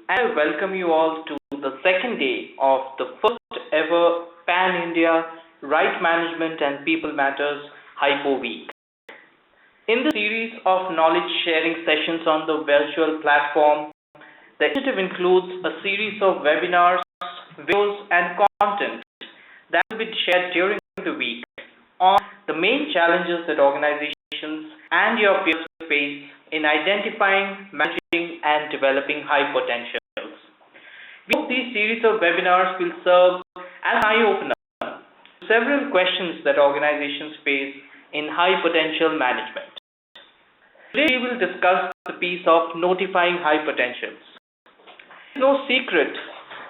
and I welcome you all to the second day of the first ever Pan India Right Management and People Matters Hypo Week. In the series of knowledge sharing sessions on the virtual platform, the initiative includes a series of webinars, videos, and content that will be shared during the week on the main challenges that organizations and your peers face in identifying, managing, and developing high potentials. We hope these series of webinars will serve as an eye-opener to several questions that organizations face in high potential management. Today we will discuss the piece of notifying high potentials. It's no secret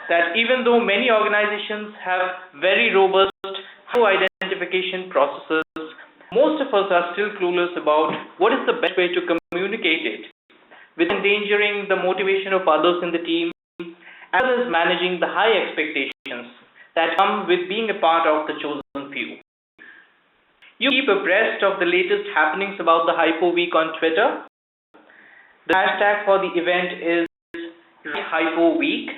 that even though many organizations have very robust identification processes, most of us are still clueless about what is the best way to communicate it without endangering the motivation of others in the team, as well as managing the high expectations that come with being a part of the chosen few. You keep abreast of the latest happenings about the Hypo Week on Twitter. The hashtag for the event is Hypo Week,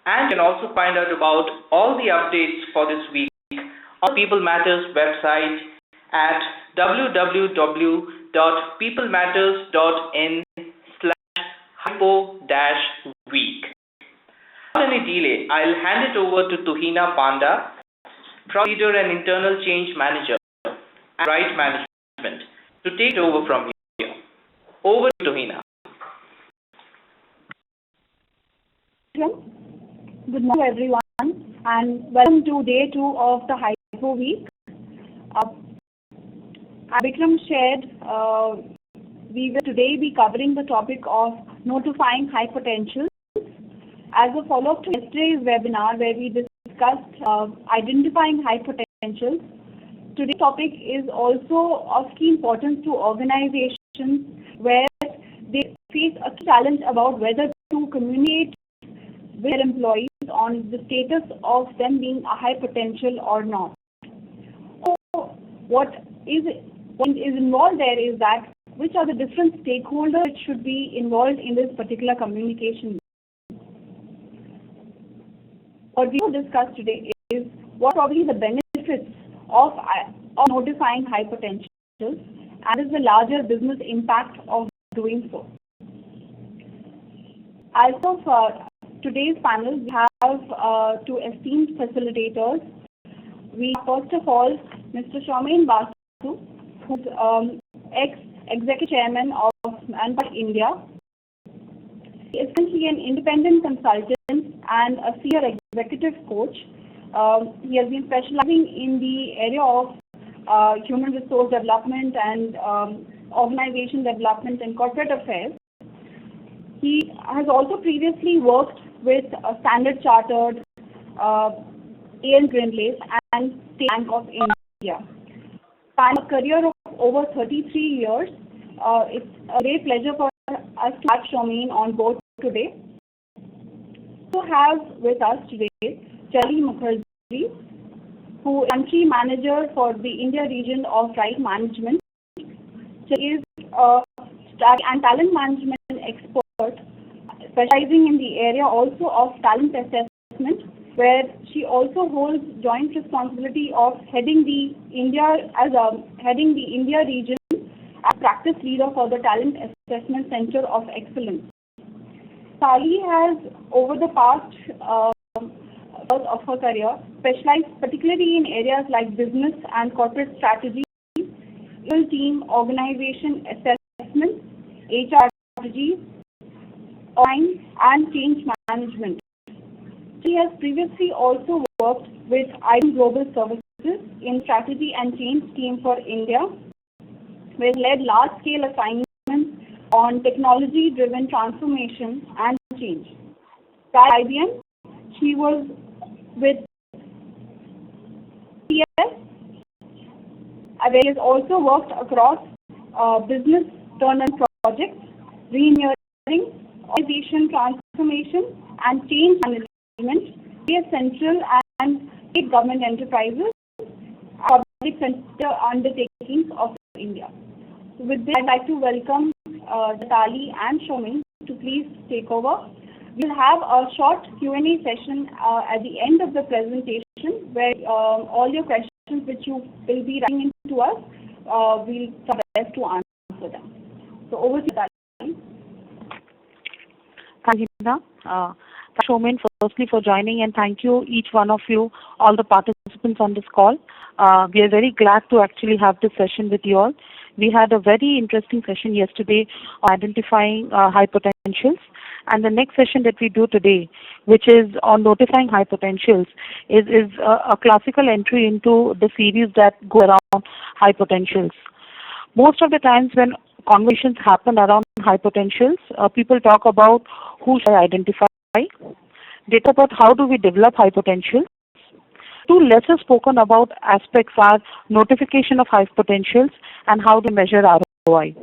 and you can also find out about all the updates for this week on People Matters website at www.peoplematters.in/hypo-week. Without any delay, I'll hand it over to Tuhina Panda, Product Leader and Internal Change Manager at Right Management, to take it over from here. Over to Tuhina. Good morning, everyone, and welcome to day 2 of the Hypo Week. Vikram shared, we will today be covering the topic of notifying high potentials. As a follow-up to yesterday's webinar where we discussed identifying high potentials, today's topic is also of key importance to organizations where they face a challenge about whether to communicate with their employees on the status of them being a high potential or not. So what is involved there is that which are the different stakeholders that should be involved in this particular communication. What we will discuss today is what are probably the benefits of notifying high potentials and is the larger business impact of doing so. As of today's panel, we have two esteemed facilitators. We first of all Mr. Shaumen Basu, who's ex-executive chairman of Manpower India. He is currently an independent consultant and a senior executive coach. He has been specializing in the area of human resource development and organization development and corporate affairs. He has also previously worked with Standard Chartered, A.N. Grindlays and State Bank of India. And a career of over 33 years. It's a great pleasure for us to have Shaumen on board today. We also have with us today Charlie Mukherjee, who is country manager for the India region of Right Management. She is a and talent management expert, specializing in the area also of talent assessment, where she also holds joint responsibility of heading the India region as practice leader for the Talent Assessment Center of Excellence. Sally has, over the past of her career, specialized particularly in areas like business and corporate strategy, team organization assessment, HR strategies, and change management. She has previously also worked with IBM Global Services in strategy and change team for India, where she led large-scale assignments on technology-driven transformation and change. At IBM, she was with CS, where she has also worked across business turnaround projects, re-engineering, organization transformation, and change management, various central and state government enterprises, public sector undertakings of India. So with this, I'd like to welcome Tali and Shaumen to please take over. We'll have a short Q&A session at the end of the presentation where all your questions which you will be writing into us, we'll try our best to answer them. So over to that. Thank you, Nina. Thank you, Shomin, firstly for joining, and thank you, each one of you, all the participants on this call. We are very glad to actually have this session with you all. We had a very interesting session yesterday on identifying high potentials, and the next session that we do today, which is on notifying high potentials, is a classical entry into the series that go around high potentials. Most of the times when conversations happen around high potentials, people talk about who should I identify, they talk about how do we develop high potentials. Two lesser spoken about aspects are notification of high potentials and how to measure ROI.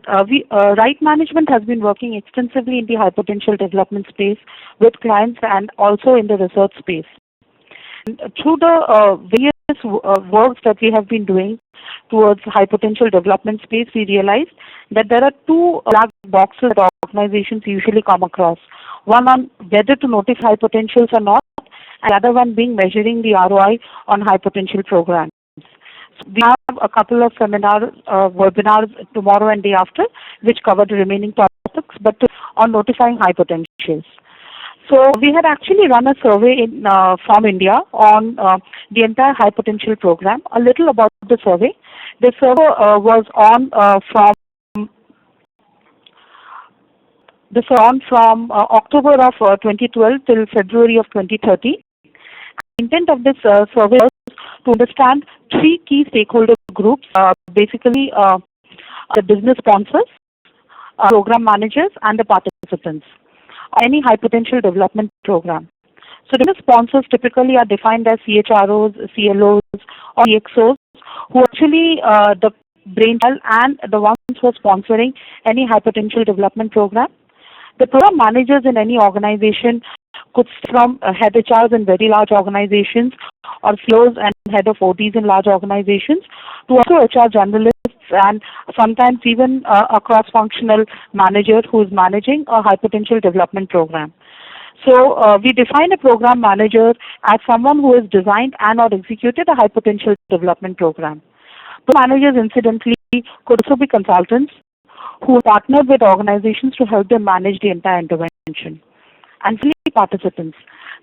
Right management has been working extensively in the high potential development space with clients and also in the research space. And through the various works that we have been doing towards high potential development space, we realized that there are two black boxes that organizations usually come across. One on whether to notify high potentials or not, and the other one being measuring the ROI on high potential programs. So we have a couple of webinars tomorrow and day after, which cover the remaining topics, but on notifying high potentials. So we had actually run a survey from India on the entire high potential program. A little about the survey. The survey was on from October of 2012 till February of 2013. The intent of this survey was to understand three key stakeholder groups, basically the business sponsors, program managers, and the participants. Any high potential development program. So the sponsors typically are defined as CHROs, CLOs, or EXOs, who actually the brainchild and the ones who are sponsoring any high potential development program. The program managers in any organization could from head HRs in very large organizations or CLOs and head of ODs in large organizations to also HR generalists and sometimes even a cross-functional manager who is managing a high potential development program. So we define a program manager as someone who has designed and or executed a high potential development program. Program managers, incidentally, could also be consultants who partner with organizations to help them manage the entire intervention. And finally, participants.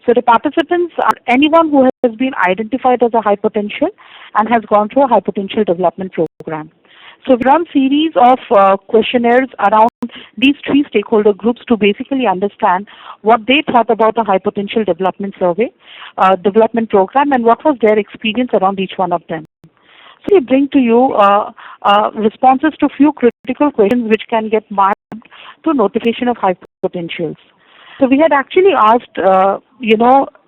So the participants are anyone who has been identified as a high potential and has gone through a high potential development program. So we run series of questionnaires around these three stakeholder groups to basically understand what they thought about a high potential development development program, and what was their experience around each one of them. So we bring to you responses to few critical questions which can get mapped to notification of high potentials. So we had actually asked,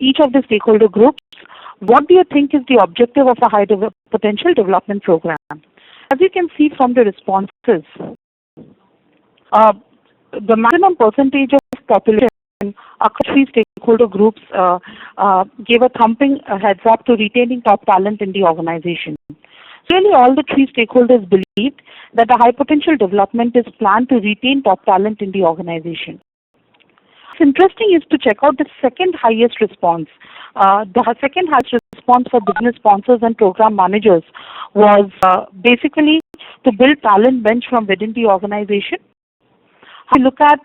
each of the stakeholder groups, what do you think is the objective of a high potential development program? As you can see from the responses, the maximum percentage of population across three stakeholder groups gave a thumping heads up to retaining top talent in the organization. So really all the three stakeholders believed that the high potential development is planned to retain top talent in the organization. What's interesting is to check out the second highest response. The second highest response for business sponsors and program managers was basically to build talent bench from within the organization. If you look at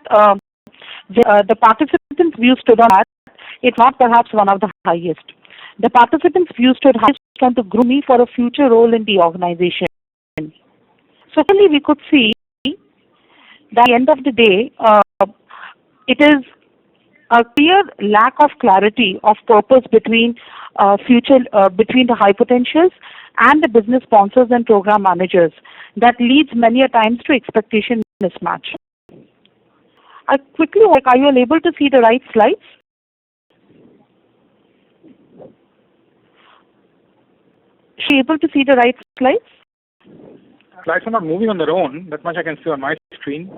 the participants' views stood on that, it's not perhaps one of the highest. The participants' views stood highest on to groom me for a future role in the organization. So clearly we could see that at the end of the day, it is a clear lack of clarity of purpose between between the high potentials and the business sponsors and program managers that leads many a times to expectation mismatch. I quickly, are you able to see the right slides? Is she able to see the right slides? Slides are not moving on their own. That much I can see on my screen.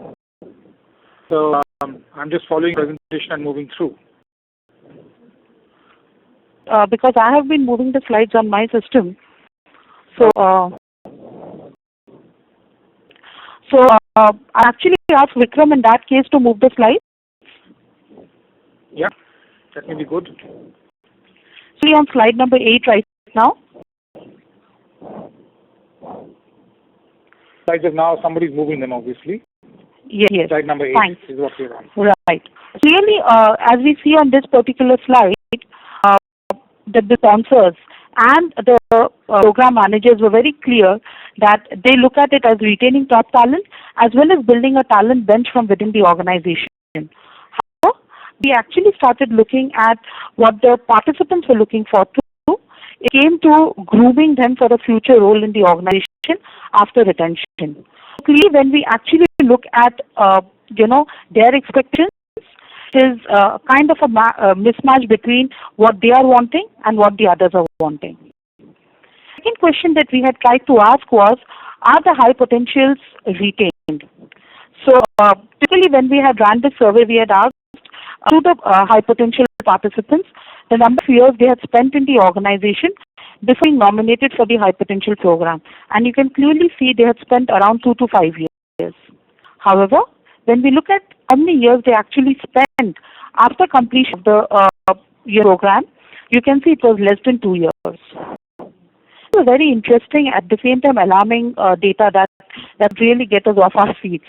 So I'm just following the presentation and moving through. Because I have been moving the slides on my system. So I actually asked Vikram in that case to move the slides. Yeah, that may be good. See on slide number 8 right now. Like just now, somebody's moving them, obviously. Yes. Slide number 8 Fine. is what we're on. Right. Clearly, as we see on this particular slide, uh, that the sponsors and the program managers were very clear that they look at it as retaining top talent as well as building a talent bench from within the organization. However, we actually started looking at what the participants were looking for too. It came to grooming them for a future role in the organization after retention. Clearly, when we actually look at their expectations, it is kind of a mismatch between what they are wanting and what the others are wanting. Second question that we had tried to ask was, are the high potentials retained? So typically when we had ran this survey, we had asked to the high potential participants the number of years they had spent in the organization before being nominated for the high potential program. And you can clearly see they had spent around 2 to 5 years. However, when we look at how many years they actually spent after completion of the year program, you can see it was less than 2 years. It was very interesting, at the same time alarming data that really get us off our feet.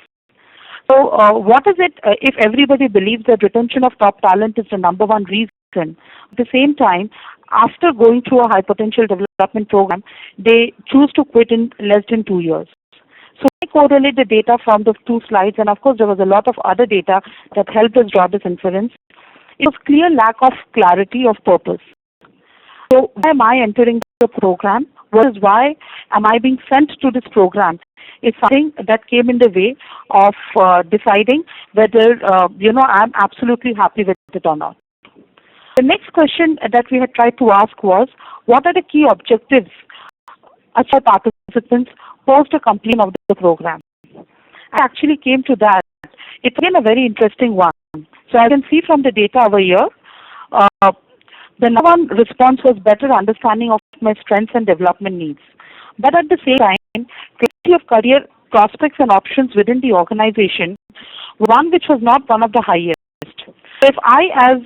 So what is it if everybody believes that retention of top talent is the number one reason? At the same time, after going through a high potential development program, they choose to quit in less than 2 years. So I correlate the data from the two slides, and of course there was a lot of other data that helped us draw this inference. It was clear lack of clarity of purpose. So why am I entering the program? Why am I being sent to this program? Is something that came in the way of deciding whether I'm absolutely happy with it or not. The next question that we had tried to ask was, what are the key objectives as for participants post a completion of the program? I actually came to that. It's again a very interesting one. So I can see from the data over here, the number one response was better understanding of my strengths and development needs. But at the same time, clarity of career prospects and options within the organization, one which was not one of the highest. So if I, as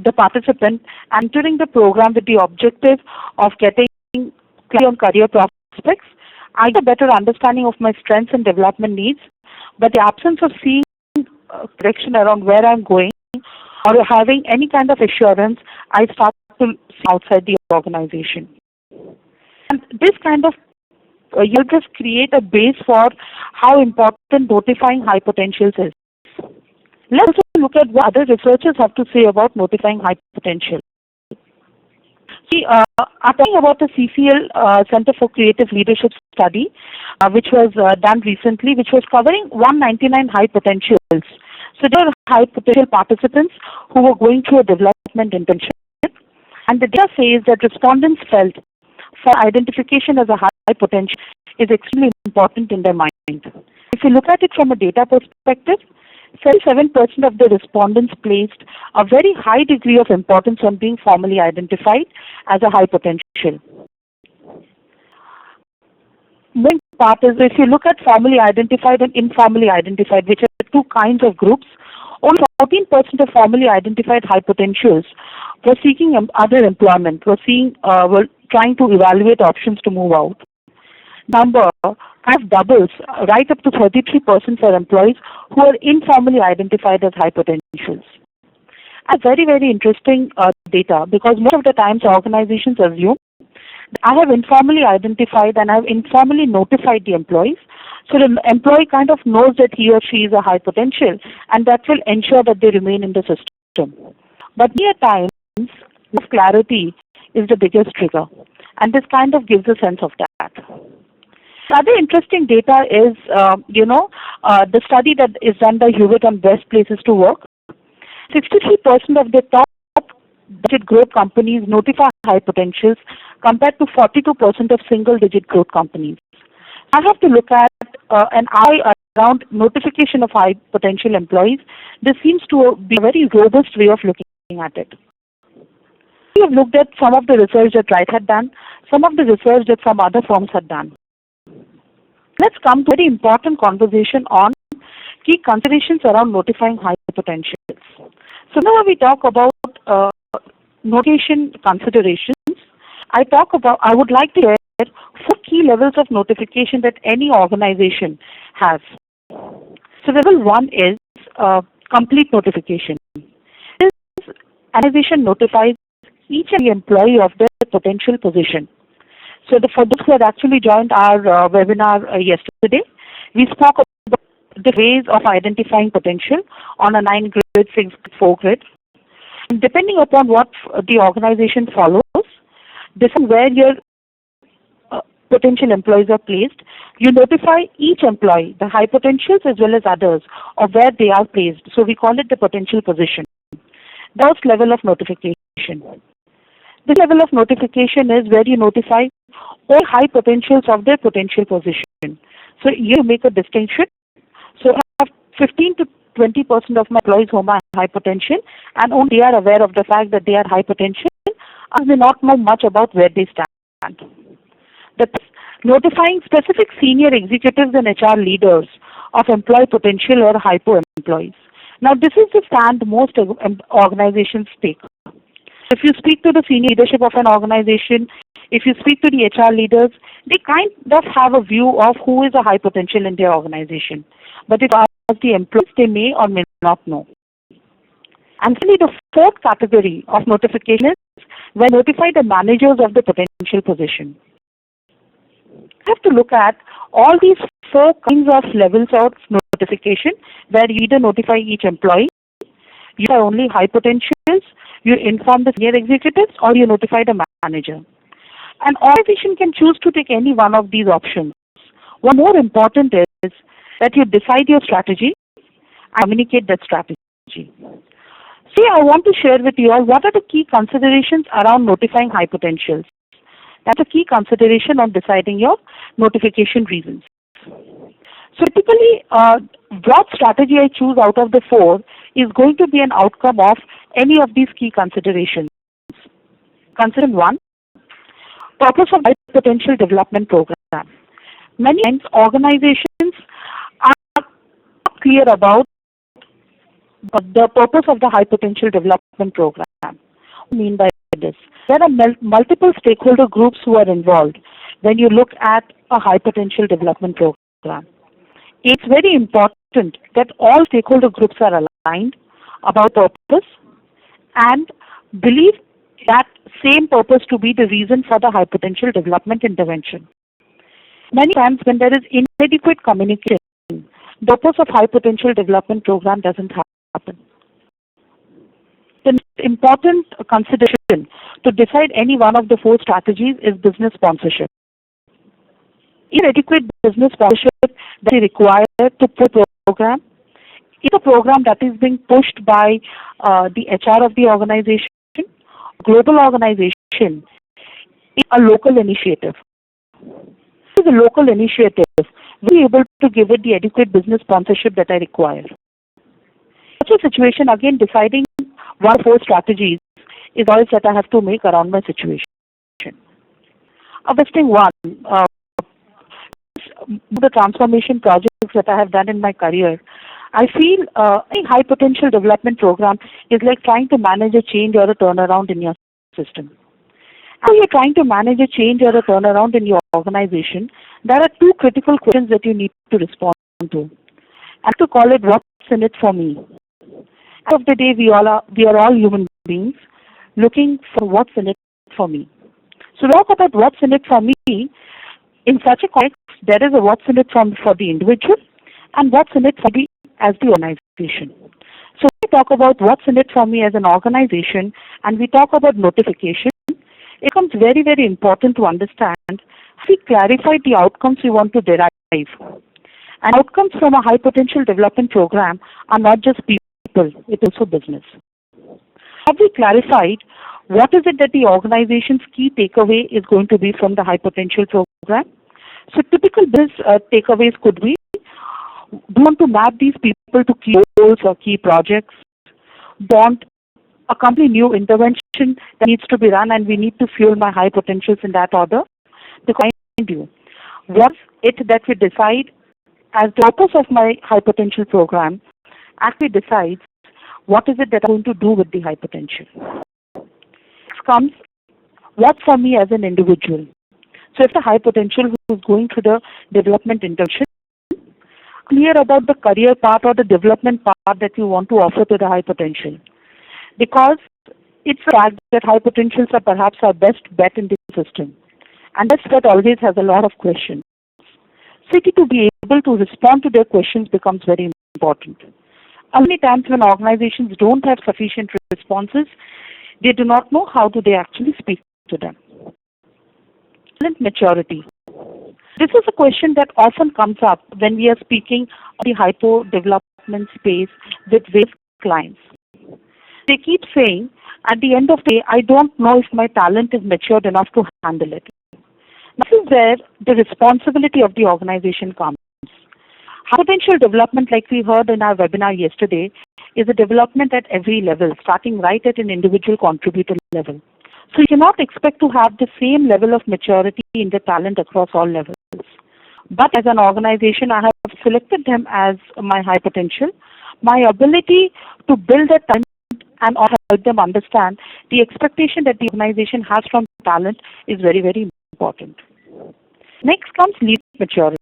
the participant, entering the program with the objective of getting clarity on career prospects, I get a better understanding of my strengths and development needs, but the absence of seeing direction around where I'm going or having any kind of assurance, I start to see outside the organization. And this kind of you'll just create a base for how important notifying high potentials is. Let's also look at what other researchers have to say about notifying high potential. See, I'm talking about the CCL Center for Creative Leadership study, which was done recently, which was covering 199 high potentials. So there are high potential participants who were going through a development internship, and the data says that respondents felt for identification as a high potential is extremely important in their mind. If you look at it from a data perspective, 77% of the respondents placed a very high degree of importance on being formally identified as a high potential. Main part is, if you look at formally identified and informally identified, which are two kinds of groups, only 14% of formally identified high potentials were seeking other employment, were trying to evaluate options to move out. Number kind of doubles right up to 33% for employees who are informally identified as high potentials. And very, very interesting data, because most of the times organizations assume I have informally identified and I have informally notified the employees. So the employee kind of knows that he or she is a high potential, and that will ensure that they remain in the system. But many times, this clarity is the biggest trigger, and this kind of gives a sense of that. The other interesting data is, the study that is done by Hewitt on best places to work. 63% of the top digit growth companies notify high potentials compared to 42% of single-digit growth companies. I have to look at an eye around notification of high potential employees. This seems to be a very robust way of looking at it. We have looked at some of the research that Wright had done, some of the research that some other firms had done. Let's come to a very important conversation on key considerations around notifying high potentials. So now we talk about notification considerations. I would like to share 4 key levels of notification that any organization has. So level 1 is complete notification. This organization notifies each and every employee of their potential position. So for those who had actually joined our webinar yesterday, we spoke about the ways of identifying potential on a 9-grid, 6-grid, 4-grid. And depending upon what the organization follows, this is where your potential employees are placed. You notify each employee, the high potentials as well as others, of where they are placed. So we call it the potential position. The first level of notification. This level of notification is where you notify all high potentials of their potential position. So you make a distinction. So I have 15 to 20% of my employees who are high potential, and only they are aware of the fact that they are high potential, and they not know much about where they stand. Notifying specific senior executives and HR leaders of employee potential or hypo employees. Now, this is the stand most organizations take. If you speak to the senior leadership of an organization, if you speak to the HR leaders, they kind of have a view of who is a high potential in their organization. But if you ask the employees, they may or may not know. And finally, the fourth category of notification is when notify the managers of the potential position. You have to look at all these 4 kinds of levels of notification, where you either notify each employee, you are only high potentials, you inform the senior executives, or you notify the manager. An organization can choose to take any one of these options. What more important is that you decide your strategy and communicate that strategy. See, I want to share with you all what are the key considerations around notifying high potentials. That's a key consideration on deciding your notification reasons. So typically, what strategy I choose out of the 4 is going to be an outcome of any of these key considerations. Consider 1, purpose of high potential development program. Many times organizations are not clear about the purpose of the high potential development program. What do I mean by this? There are multiple stakeholder groups who are involved when you look at a high potential development program. It's very important that all stakeholder groups are aligned about purpose and believe that same purpose to be the reason for the high potential development intervention. Many times when there is inadequate communication, the purpose of high potential development program doesn't happen. The important consideration to decide any one of the 4 strategies is business sponsorship. Inadequate business sponsorship that is required to put a program is a program that is being pushed by the HR of the organization, global organization, is a local initiative. This is a local initiative. We'll be able to give it the adequate business sponsorship that I require. Such a situation, again, deciding 1 of 4 strategies is all that I have to make around my situation. Listing 1, the transformation projects that I have done in my career, I feel a high potential development program is like trying to manage a change or a turnaround in your system. When you're trying to manage a change or a turnaround in your organization, there are 2 critical questions that you need to respond to. I have to call it what's in it for me. At the end of the day, we are all human beings looking for what's in it for me. So talk about what's in it for me. In such a context, there is a what's in it for the individual and what's in it for the as the organization. So we talk about what's in it for me as an organization, and we talk about notification. It becomes very, very important to understand how we clarify the outcomes we want to derive. And outcomes from a high potential development program are not just people, it's also business. Have we clarified what is it that the organization's key takeaway is going to be from the high potential program? So typical business takeaways could be, we want to map these people to key goals or key projects, want a company new intervention that needs to be run, and we need to fuel my high potentials in that order. To find you, what's it that we decide as the purpose of my high potential program actually decides What is it that I'm going to do with the high potential? Next comes, what for me as an individual? So if the high potential who is going through the development internship, clear about the career path or the development path that you want to offer to the high potential. Because it's a fact that high potentials are perhaps our best bet in the system. And that's what always has a lot of questions. So to be able to respond to their questions becomes very important. Many times when organizations don't have sufficient responses, they do not know how do they actually speak to them. Talent maturity. This is a question that often comes up when we are speaking on the hypo development space with various clients. They keep saying, at the end of the day, I don't know if my talent is matured enough to handle it. This is where the responsibility of the organization comes. High potential development, like we heard in our webinar yesterday, is a development at every level, starting right at an individual contributor level. So you cannot expect to have the same level of maturity in the talent across all levels. But as an organization, I have selected them as my high potential. My ability to build a talent and help them understand the expectation that the organization has from talent is very, very important. Next comes leadership maturity.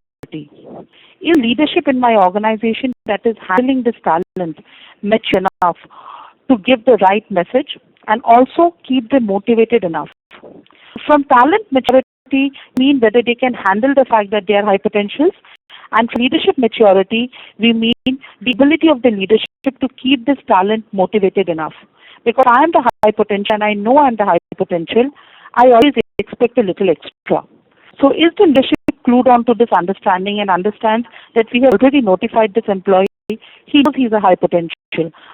Is leadership in my organization that is handling this talent mature enough to give the right message and also keep them motivated enough? From talent maturity mean whether they can handle the fact that they are high potentials, and for leadership maturity we mean the ability of the leadership to keep this talent motivated enough. Because I am the high potential and I know I am the high potential, I always expect a little extra. So is the leadership clued on to this understanding and understands that we have already notified this employee, he knows he is a high potential.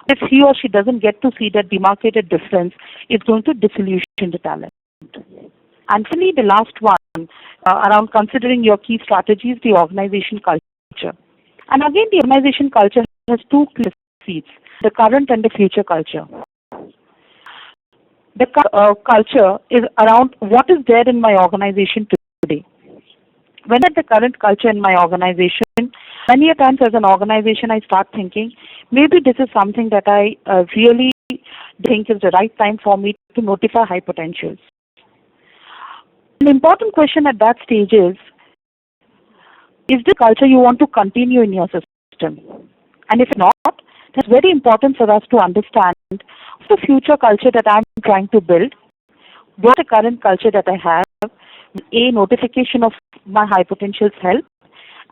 If he or she doesn't get to see that demarcated difference, it's going to disillusion the talent. And finally, the last one, around considering your key strategies, the organization culture. And again, the organization culture has two clear seats, the current and the future culture. The culture is around what is there in my organization today. When at the current culture in my organization, many a times as an organization I start thinking, maybe this is something that I really think is the right time for me to notify high potentials. An important question at that stage is the culture you want to continue in your system? And if not, it's very important for us to understand the future culture that I'm trying to build, what the current culture that I have, a notification of my high potentials help,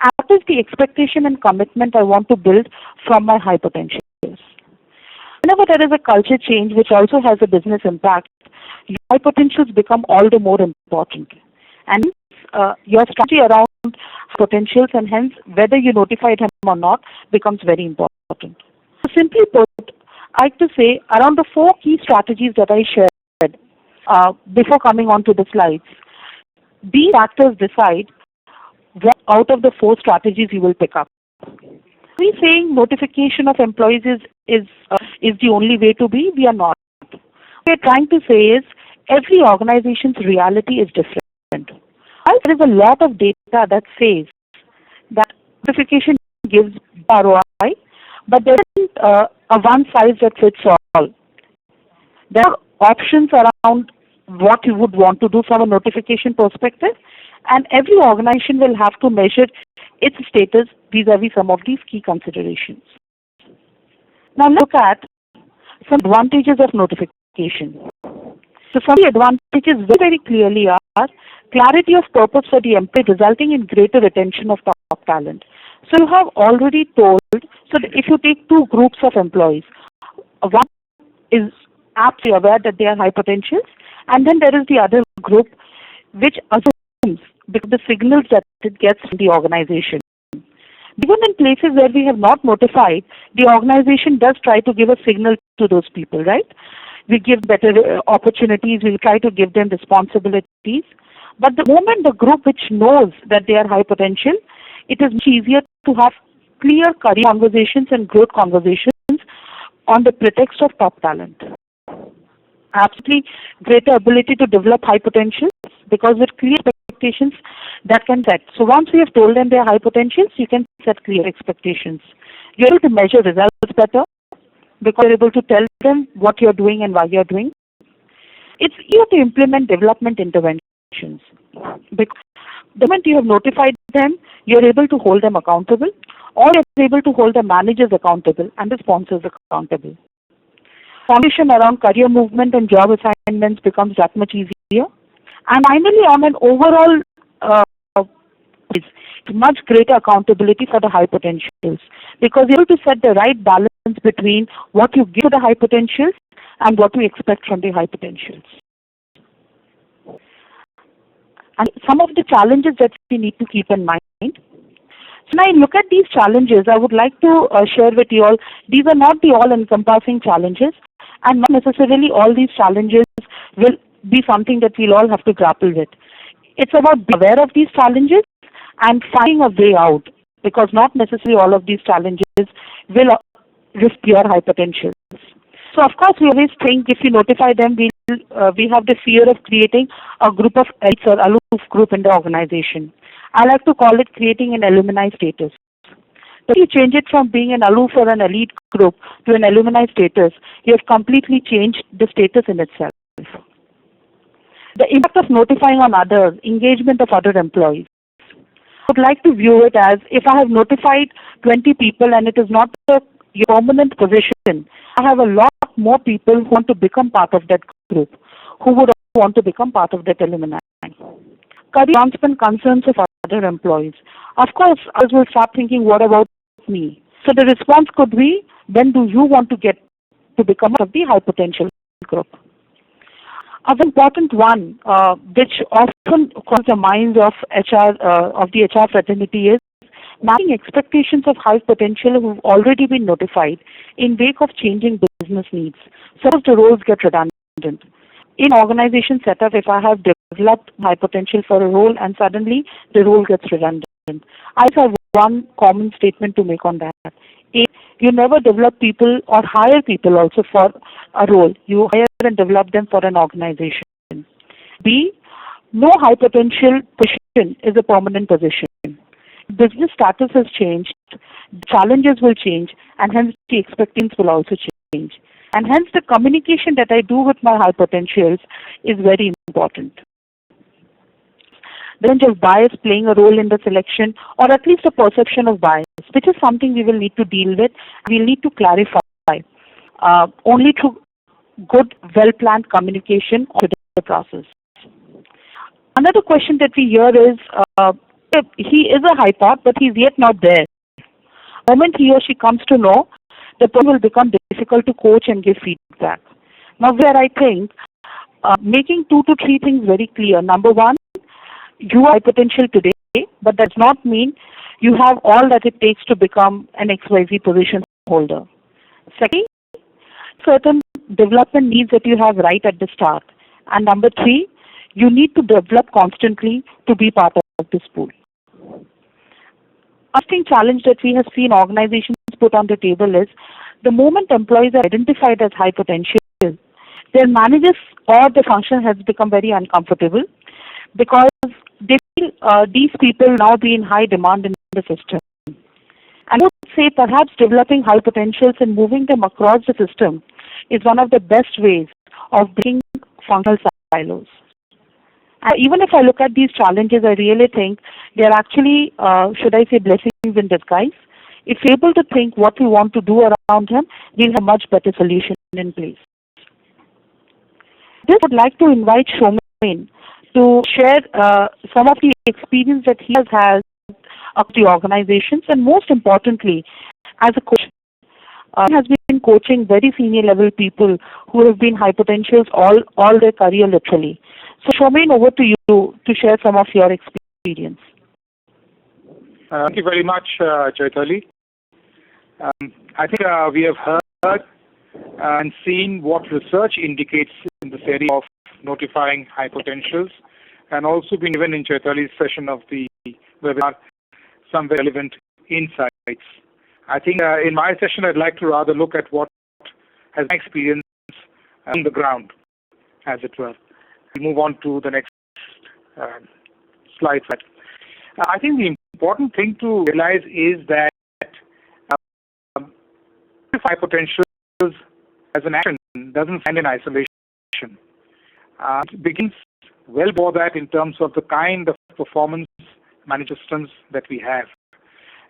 and what is the expectation and commitment I want to build from my high potentials. Whenever there is a culture change which also has a business impact, your high potentials become all the more important. And your strategy around potentials and hence whether you notified him or not becomes very important. So simply put, I like to say around the 4 key strategies that I shared before coming on to the slides, these factors decide what out of the 4 strategies you will pick up. We saying notification of employees is the only way to be? We are not. What we are trying to say is every organization's reality is different. There is a lot of data that says that notification gives ROI, but there isn't a one size that fits all. There are options around what you would want to do from a notification perspective, and every organization will have to measure its status vis-a-vis some of these key considerations. Now look at some advantages of notification. So some of the advantages very clearly are clarity of purpose for the employee resulting in greater retention of top talent. So you have already told, so if you take 2 groups of employees, one is absolutely aware that they are high potentials, and then there is the other group which assumes because the signals that it gets from the organization. Even in places where we have not notified, the organization does try to give a signal to those people, right? We give better opportunities, we'll try to give them responsibilities. But the moment the group which knows that they are high potential, it is much easier to have clear career conversations and growth conversations on the pretext of top talent. Absolutely greater ability to develop high potentials because with clear expectations that can set. So once we have told them they are high potentials, you can set clear expectations. You're able to measure results better. because you're able to tell them what you're doing and why you're doing. It's easier to implement development interventions because the moment you have notified them, you're able to hold them accountable, or you're able to hold the managers accountable and the sponsors accountable. Foundation around career movement and job assignments becomes that much easier. And finally, on an overall it's much greater accountability for the high potentials because you're able to set the right balance between what you give to the high potentials and what we expect from the high potentials. And some of the challenges that we need to keep in mind. So when I look at these challenges, I would like to share with you all, these are not the all-encompassing challenges, and not necessarily all these challenges will be something that we'll all have to grapple with. It's about being aware of these challenges and finding a way out, because not necessarily all of these challenges will risk your high potentials. So of course we always think if you notify them, we have the fear of creating a group of elites or aloof group in the organization. I like to call it creating an alumni status. If you change it from being an aloof or an elite group to an alumni status, you have completely changed the status in itself. The impact of notifying on others, engagement of other employees. I would like to view it as if I have notified 20 people and it is not a permanent position, I have a lot more people who want to become part of that group, who would want to become part of that alumni. Career advancement concerns of other employees. Of course, others will start thinking, what about me? So the response could be, when do you want to get to become part of the high potential group? An important one, which often crosses the minds of the HR fraternity, is mapping expectations of high potential who've already been notified in wake of changing business needs. Suppose the roles get redundant. In organization setup, if I have developed high potential for a role and suddenly the role gets redundant, I have one common statement to make on that. A, you never develop people or hire people also for a role. You hire and develop them for an organization. B, no high potential position is a permanent position. Business status has changed, challenges will change, and hence the expectations will also change. And hence the communication that I do with my high potentials is very important. The range of bias playing a role in the selection, or at least a perception of bias, which is something we will need to deal with, we'll need to clarify only through good, well-planned communication of the process. Another question that we hear is, he is a high pot, but he's yet not there. The moment he or she comes to know, the person will become difficult to coach and give feedback. Now, where I think making 2 to 3 things very clear. Number one, you are high potential today, but that does not mean you have all that it takes to become an XYZ position holder. Second, certain development needs that you have right at the start. And number 3, you need to develop constantly to be part of this pool. A thing challenge that we have seen organizations put on the table is the moment employees are identified as high potential, their managers or the function has become very uncomfortable because they feel these people now be in high demand in the system. And I would say perhaps developing high potentials and moving them across the system is one of the best ways of breaking functional silos. Even if I look at these challenges, I really think they're actually, should I say, blessings in disguise. If we're able to think what we want to do around him, we'll have a much better solution in place. I would like to invite Shomin to share some of the experience that he has had of the organizations, and most importantly, as a coach, he has been coaching very senior level people who have been high potentials all their career literally. So Shomin, over to you to share some of your experience. Thank you very much, Chaitali. I think we have heard and seen what research indicates in this area of notifying high potentials, and also been given in Chaitali's session of the webinar some very relevant insights. I think in my session I'd like to rather look at what has been experience on the ground, as it were. We'll move on to the next slide. I think the important thing to realize is that high potentials as an action doesn't stand in isolation. It begins well before that in terms of the kind of performance management systems that we have.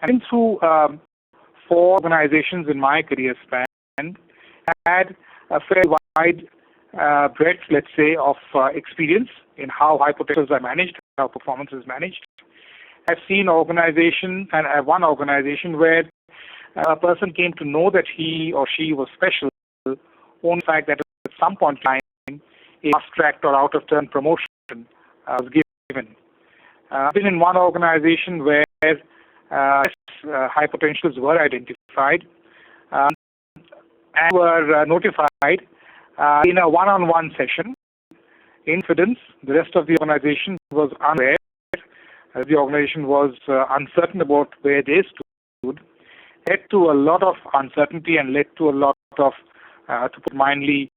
I've been through 4 organizations in my career span. I had a fairly wide breadth, let's say, of experience in how high potentials are managed, how performance is managed. I've seen organization, and I have one organization where a person came to know that he or she was special, only the fact that at some point in time, a fast-tracked or out-of-turn promotion was given. I've been in one organization where high potentials were identified and were notified in a one-on-one session. In confidence, the rest of the organization was unaware. The organization was uncertain about where they stood, led to a lot of uncertainty and led to a lot of, to put mildly,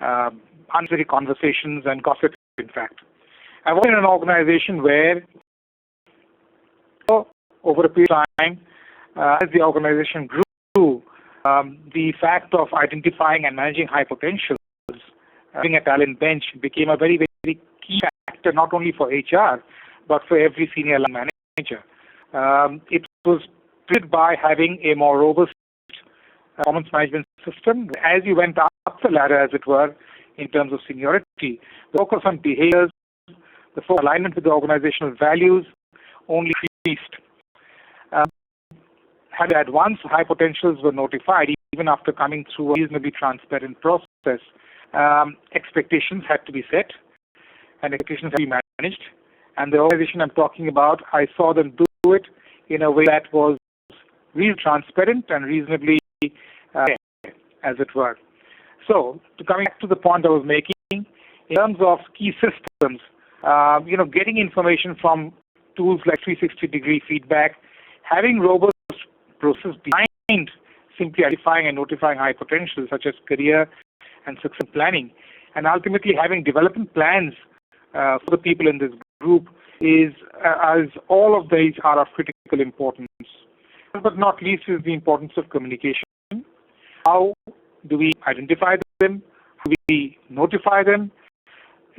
unnecessary conversations and gossip, in fact. I was in an organization where, over a period of time, as the organization grew, the fact of identifying and managing high potentials, having a talent bench, became a very, very key factor, not only for HR, but for every senior manager. It was triggered by having a more robust performance management system. As you went up the ladder, as it were, in terms of seniority, the focus on behaviors, the alignment with the organizational values only increased. Had advanced high potentials were notified, even after coming through a reasonably transparent process, expectations had to be set and expectations had to be managed. And the organization I'm talking about, I saw them do it in a way that was reasonably transparent and reasonably fair, as it were. So, coming back to the point I was making, in terms of key systems, getting information from tools like 360-degree feedback, having robust process behind simply identifying and notifying high potential, such as career and success planning, and ultimately having development plans for the people in this group is, as all of these are of critical importance. But not least is the importance of communication. How do we identify them? How do we notify them?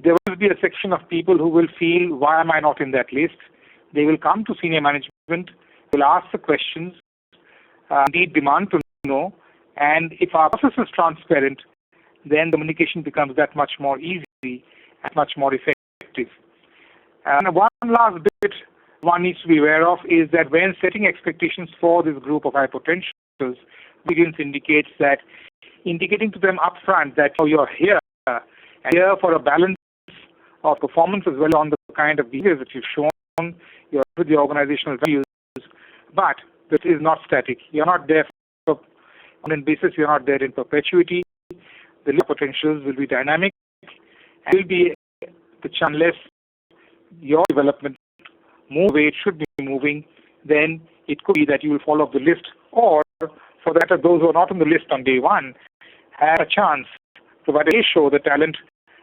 There will be a section of people who will feel, why am I not in that list? They will come to senior management, will ask the questions, indeed demand to know, and if our process is transparent, then communication becomes that much more easy and much more effective. And one last bit one needs to be aware of is that when setting expectations for this group of high potentials, experience indicates that indicating to them upfront that you're here and here for a balance of performance as well on the kind of behaviors that you've shown, you're with the organizational values, but this is not static. You're not there on a basis, you're not there in perpetuity. The potentials will be dynamic and will be unless your development move the way it should be moving, then it could be that you will fall off the list, or for that those who are not on the list on day one have a chance, provided they show the talent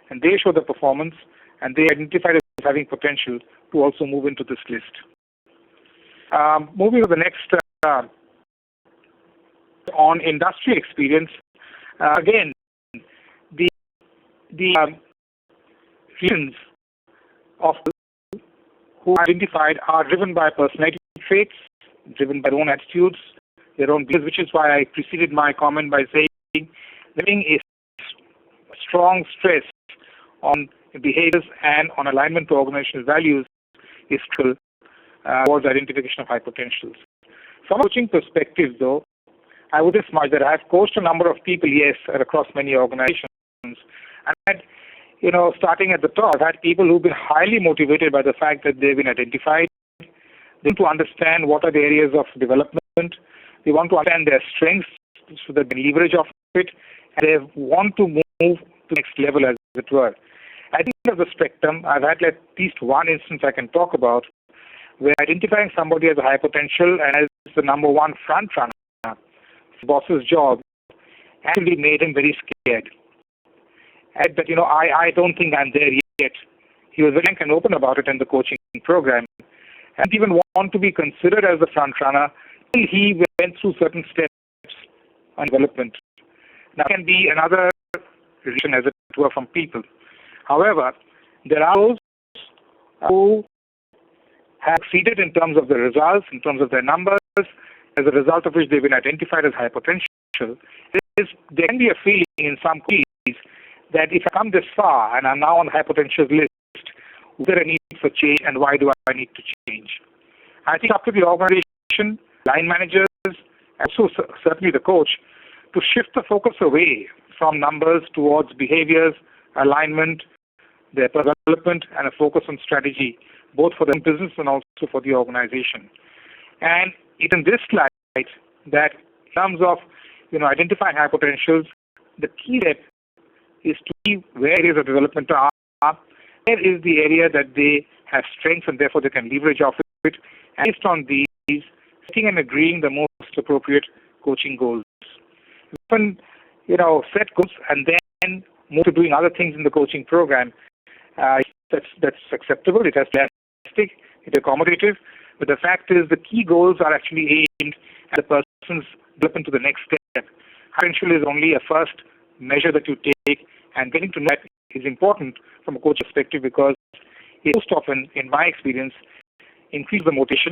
and they show the performance and they identify as having potential to also move into this list. Moving to the next on industry experience, again, the reasons of who are identified are driven by personality traits, driven by their own attitudes, their own beliefs, which is why I preceded my comment by saying having a strong stress on behaviors and on alignment to organizational values is critical towards identification of high potentials. From a coaching perspective, though, I would just much that I have coached a number of people, yes, across many organizations. And had, starting at the top, I've had people who've been highly motivated by the fact that they've been identified. They want to understand what are the areas of development. They want to understand their strengths so that they can leverage off it. And they want to move to the next level, as it were. At the end of the spectrum, I've had at least one instance I can talk about where identifying somebody as a high potential and as the number one front runner, his boss's job, actually made him very scared. And that, I don't think I'm there yet. He was very frank and open about it in the coaching program. And even want to be considered as the front runner till he went through certain steps on development. That can be another reason, as it were, from people. However, there are those who have succeeded in terms of the results, in terms of their numbers, as a result of which they've been identified as hypertension. There can be a feeling in some cases that if I come this far and I'm now on the hypertension list, is there a need for change, and why do I need to change? I think up to the organization, line managers, and also certainly the coach, to shift the focus away from numbers towards behaviors, alignment, their development, and a focus on strategy, both for the business and also for the organization. And it's in this slide that in terms of identifying high potentials, the key step is to see where areas of development are, where is the area that they have strengths and therefore they can leverage off it, and based on these, setting and agreeing the most appropriate coaching goals. We often, set goals and then move to doing other things in the coaching program. That's acceptable. It has to be realistic, it's accommodative, but the fact is the key goals are actually aimed at the person's development to the next step. Potential is only a first measure that you take, and getting to know that is important from a coach perspective because it most often, in my experience, increases the motivation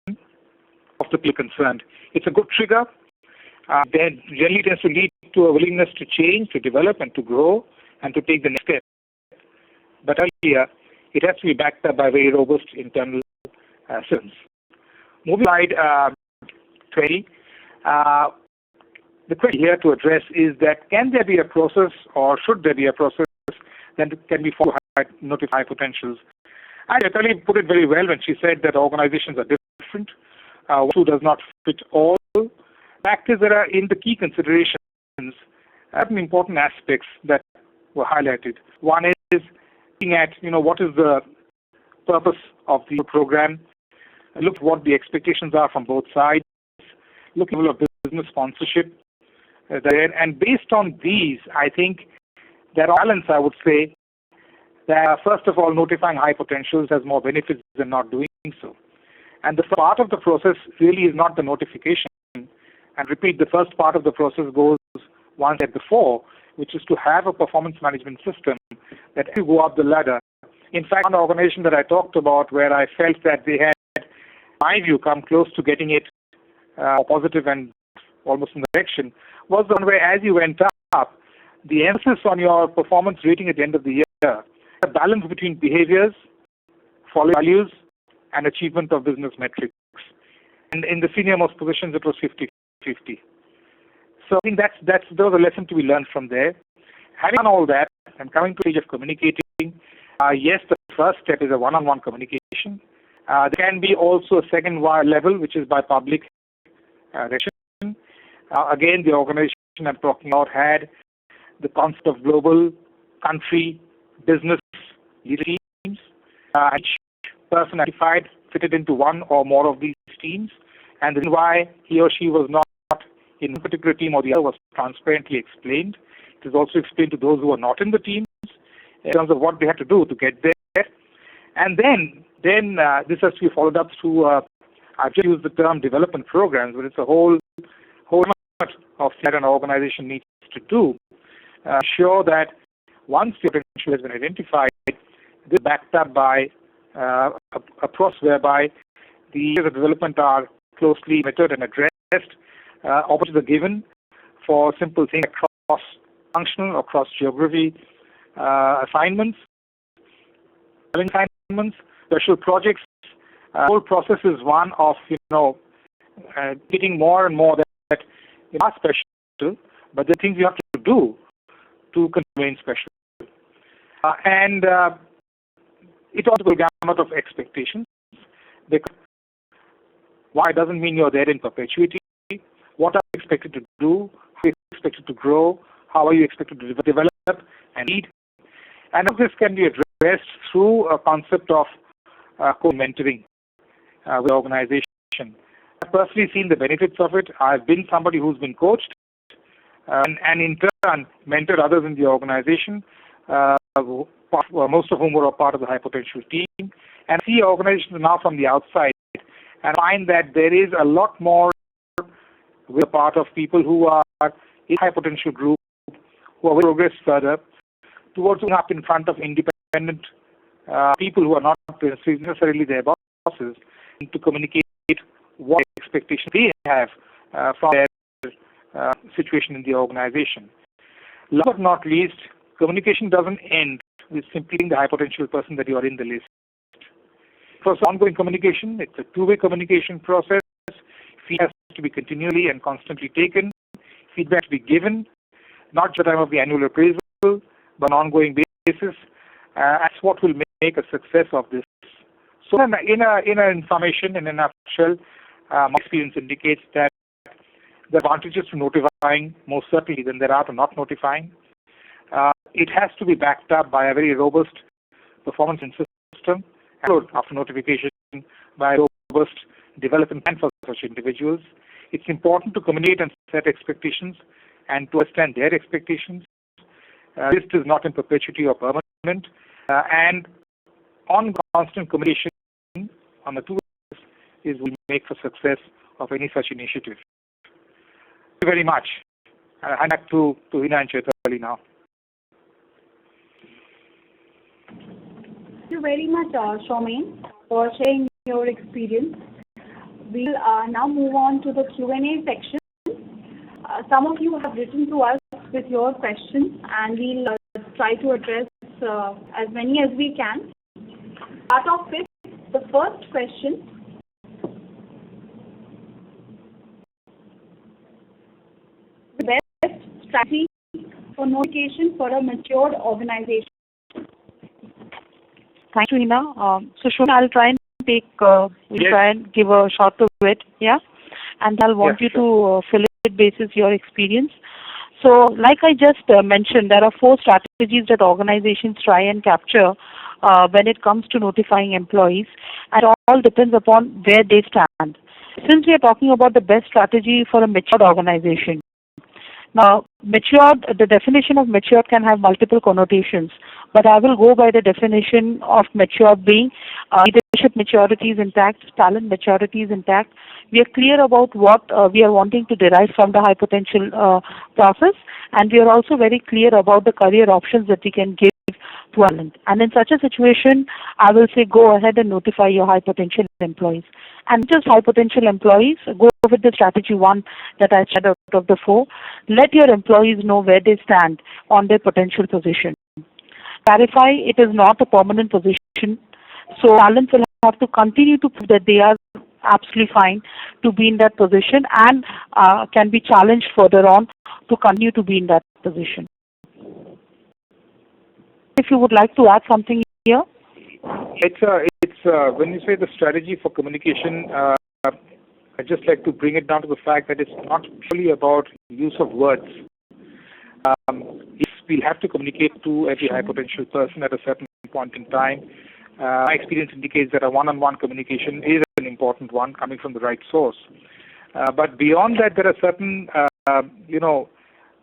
of the people concerned. It's a good trigger. Then generally tends to lead to a willingness to change, to develop, and to grow, and to take the next step. But earlier, it has to be backed up by very robust internal systems. Moving to slide 20. The question here to address is that can there be a process, or should there be a process that can be followed to notify potentials? I totally put it very well when she said that organizations are different. One does not fit all. The fact is there are, in the key considerations, certain important aspects that were highlighted. One is looking at, what is the purpose of the program, look at what the expectations are from both sides, look at the level of business sponsorship there, and based on these, I think there are balance, I would say, that first of all, notifying high potentials has more benefits than not doing so. And the part of the process really is not the notification. And repeat, the first part of the process goes one step before, which is to have a performance management system that you go up the ladder. In fact, one organization that I talked about where I felt that they had, in my view, come close to getting it positive and almost in the direction, was the one where as you went up, the emphasis on your performance rating at the end of the year, a balance between behaviors, following values, and achievement of business metrics. And in the senior most positions, it was 50-50. So I think that's there was a lesson to be learned from there. Having done all that and coming to the stage of communicating, yes, the first step is a one-on-one communication. There can be also a second level, which is by public direction. Again, the organization I'm talking about had the concept of global, country, business leadership teams. Each person identified fitted into one or more of these teams, and the reason why he or she was not in one particular team or the other was transparently explained. It is also explained to those who are not in the teams in terms of what they had to do to get there. And then this has to be followed up through, I've just used the term development programs, but it's a whole much of that an organization needs to do. Ensure that once the potential has been identified, this is backed up by a process whereby the areas of development are closely monitored and addressed. Opportunities are given for simple things across functional, across geography, assignments, special projects. The whole process is one of getting more and more that are special, but the things you have to do to remain special. And it also will gamut of expectations. Because why doesn't mean you're there in perpetuity. What are you expected to do? How are you expected to grow? How are you expected to develop and lead? And all this can be addressed through a concept of co-mentoring with the organization. I've personally seen the benefits of it. I've been somebody who's been coached and in turn mentored others in the organization, most of whom were a part of the high potential team, and see organizations now from the outside and find that there is a lot more with a part of people who are in high potential groups who are progress further towards going up in front of independent people who are not necessarily their bosses, to communicate what expectations they have from their situation in the organization. Last but not least, communication doesn't end with simply being the high potential person that you are in the list. For ongoing communication, it's a two-way communication process. Feedback has to be continually and constantly taken. Feedback to be given, not just at the time of the annual appraisal, but on an ongoing basis. That's what will make a success of this. So, in summation, in a nutshell, my experience indicates that the advantages to notifying most certainly than there are to not notifying. It has to be backed up by a very robust performance system, followed after notification by a robust development plan for such individuals. It's important to communicate and set expectations and to understand their expectations. This is not in perpetuity or permanent, and on constant communication on the two is will make for success of any such initiative. Thank you very much. I hand back to Hina and Chaitali now. Thank you very much, Shaumen, for sharing your experience. We'll now move on to the Q&A section. Some of you have written to us with your questions, and we'll try to address as many as we can. Start off with the first question. The best strategy for notification for a matured organization. Thank you, Hina. So, Shona, I'll try and try and give a shot to it, yeah? And I'll want you to fill it basis your experience. So, like I just mentioned, there are 4 strategies that organizations try and capture when it comes to notifying employees, and it all depends upon where they stand. Since we are talking about the best strategy for a matured organization, now, matured, the definition of matured can have multiple connotations, but I will go by the definition of matured being leadership maturity is intact, talent maturity is intact. We are clear about what we are wanting to derive from the high potential process, and we are also very clear about the career options that we can give to talent. And in such a situation, I will say go ahead and notify your high potential employees. And just high potential employees, go with the strategy 1 that I said out of the 4. Let your employees know where they stand on their potential position. Clarify it is not a permanent position, so talent will have to continue to prove that they are absolutely fine to be in that position and can be challenged further on to continue to be in that position. If you would like to add something here. It's when you say the strategy for communication, I'd just like to bring it down to the fact that it's not purely about use of words. Yes, we'll have to communicate to every high potential person at a certain point in time. My experience indicates that a one-on-one communication is an important one coming from the right source. But beyond that, there are certain,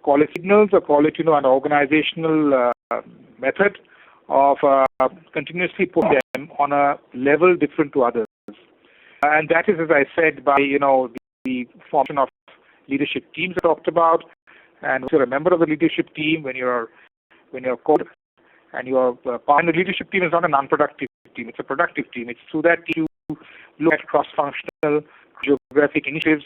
call it signals or call it, an organizational method of continuously putting them on a level different to others. And that is, as I said, by, the formation of leadership teams I talked about. And if you're a member of the leadership team, when you're called and you're part of the leadership team is not an unproductive team, it's a productive team. It's through that team you look at cross-functional geographic initiatives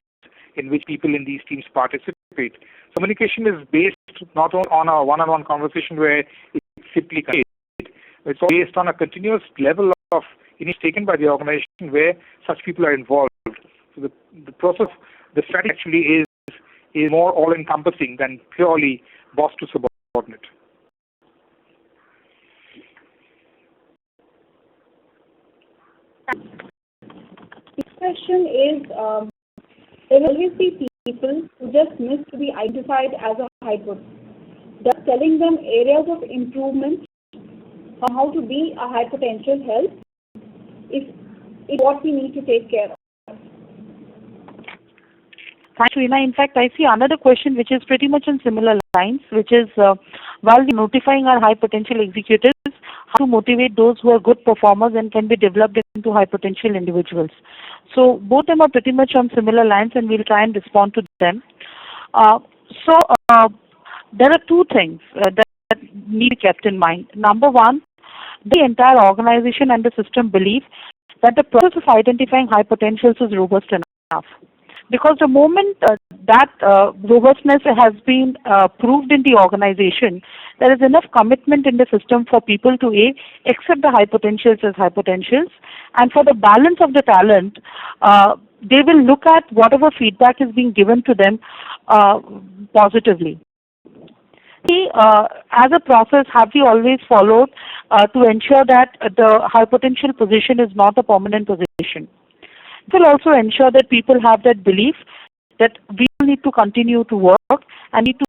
in which people in these teams participate. Communication is based not only on a one-on-one conversation where it's simply conveyed, it's also based on a continuous level of initiatives taken by the organization where such people are involved. So the process, the strategy actually is more all-encompassing than purely boss to subordinate. This question is, there will always be people who just miss to be identified as a high potential. Does telling them areas of improvement on how to be a high potential help is what we need to take care of. Thank you, Reena. In fact, I see another question which is pretty much on similar lines, which is while we're notifying our high potential executives, how to motivate those who are good performers and can be developed into high potential individuals. So both them are pretty much on similar lines, and we'll try and respond to them. there are two things that need to be kept in mind. Number one, the entire organization and the system believe that the process of identifying high potentials is robust enough. Because the moment that robustness has been proved in the organization, there is enough commitment in the system for people to accept the high potentials as high potentials, and for the balance of the talent, they will look at whatever feedback is being given to them positively. As a process, have we always followed to ensure that the high potential position is not a permanent position? It will also ensure that people have that belief that we need to continue to work and need to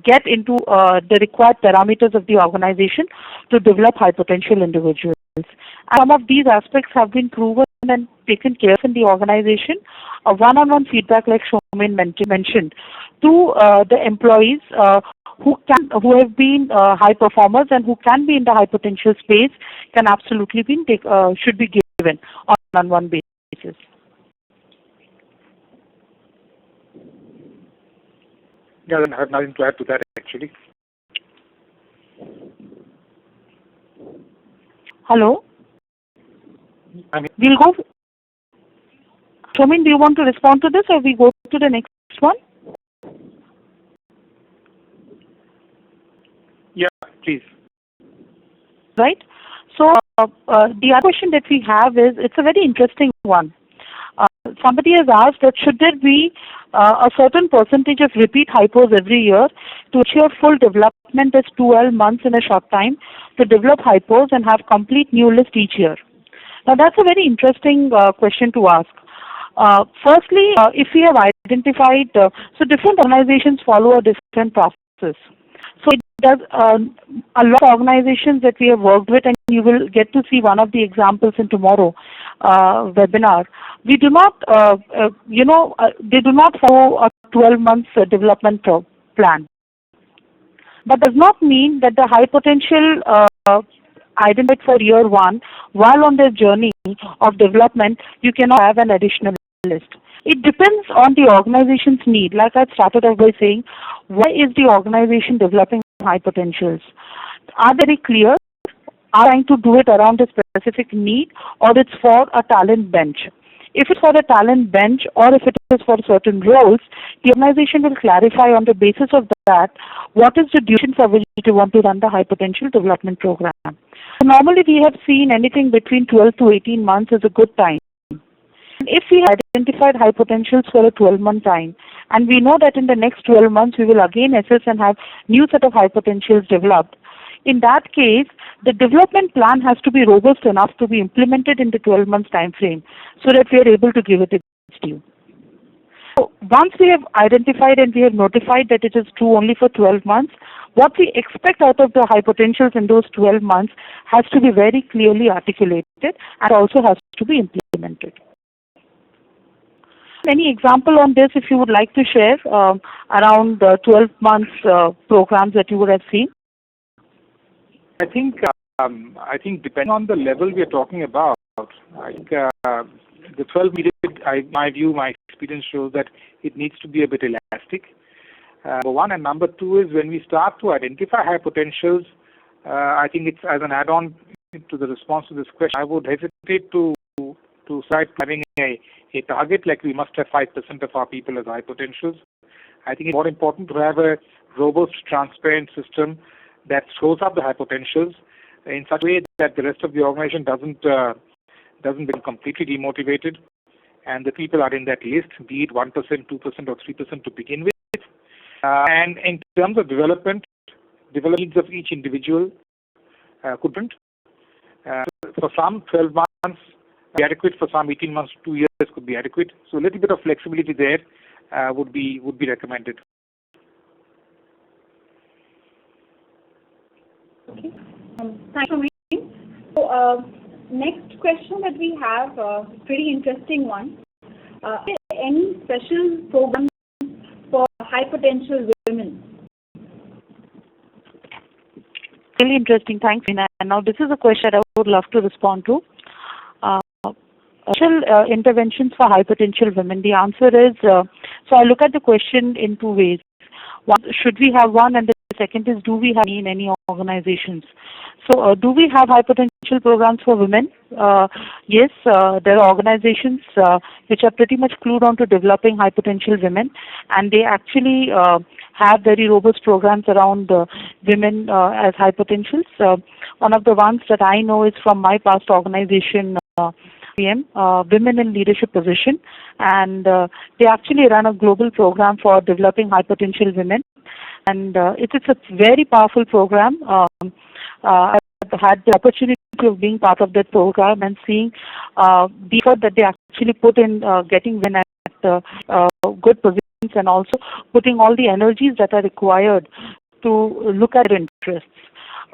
get into the required parameters of the organization to develop high potential individuals. And some of these aspects have been proven and taken care of in the organization. One-on-one feedback, like Shomin mentioned, to the employees who have been high performers and who can be in the high potential space can absolutely should be given on one-on-one basis. Yeah, I have nothing to add to that actually. Hello? I mean, We'll go. Shomin, do you want to respond to this, or we go to the next one? yeah, please. Right? So the other question that we have is, it's a very interesting one. Somebody has asked that should there be a certain percentage of repeat hypos every year to ensure full development is 12 months in a short time to develop hypos and have complete new list each year. Now that's a very interesting question to ask. Firstly, if we have identified, so different organizations follow a different process. So it does a lot of organizations that we have worked with, and you will get to see one of the examples in tomorrow webinar. We do not, they do not follow a 12 months development plan. But does not mean that the high potential identified for year one, while on their journey of development, you cannot have an additional list. It depends on the organization's need. Like I started off by saying, why is the organization developing high potentials? Are they clear? Are they trying to do it around a specific need, or it's for a talent bench? If it's for a talent bench, or if it is for certain roles, the organization will clarify on the basis of that what is the duration for which you want to run the high potential development program. So normally we have seen anything between 12 to 18 months is a good time. If we have identified high potentials for a 12-month time, and we know that in the next 12 months we will again assess and have new set of high potentials developed, in that case, the development plan has to be robust enough to be implemented in the 12 months time frame so that we are able to give it to you. So once we have identified and we have notified that it is true only for 12 months, what we expect out of the high potentials in those 12 months has to be very clearly articulated and also has to be implemented. Any example on this, if you would like to share, around 12 months programs that you would have seen? I think depending on the level we are talking about, I think the 12 period, my view, my experience shows that it needs to be a bit elastic. Number one, and number two is when we start to identify high potentials, I think it's as an add-on to the response to this question, I would hesitate to start having a target like we must have 5% of our people as high potentials. I think it's more important to have a robust, transparent system that shows up the high potentials in such a way that the rest of the organization doesn't become completely demotivated, and the people are in that list, be it 1%, 2%, or 3% to begin with. And in terms of development needs of each individual could be for some 12 months be adequate, for some 18 months to 2 years could be adequate. So a little bit of flexibility there would be recommended. Okay. Thank you. So, next question that we have, pretty interesting one. Any special programs for high potential women? Really interesting. Thanks, Veena. And now this is a question I would love to respond to. Special interventions for high potential women. The answer is, so I look at the question in two ways. One, should we have one? And the second is, do we have in any organizations? So, do we have high potential programs for women? Yes, there are organizations which are pretty much clued on to developing high potential women, and they actually have very robust programs around women as high potentials. One of the ones that I know is from my past organization, Women in Leadership Position, and they actually run a global program for developing high potential women, and it's a very powerful program. I've had the opportunity of being part of that program and seeing the effort that they actually put in getting women at good positions, and also putting all the energies that are required to look at their interests.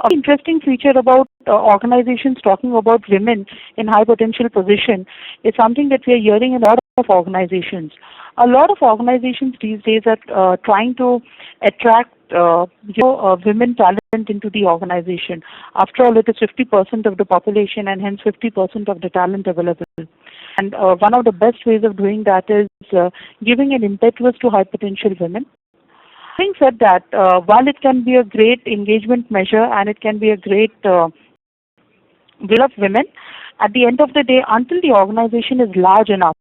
An interesting feature about organizations talking about women in high potential position is something that we are hearing in a lot of organizations. A lot of organizations these days are trying to attract women talent into the organization. After all, it is 50% of the population and hence 50% of the talent available. And one of the best ways of doing that is giving an impetus to high potential women. Having said that, while it can be a great engagement measure and it can be a great will of women, at the end of the day, until the organization is large enough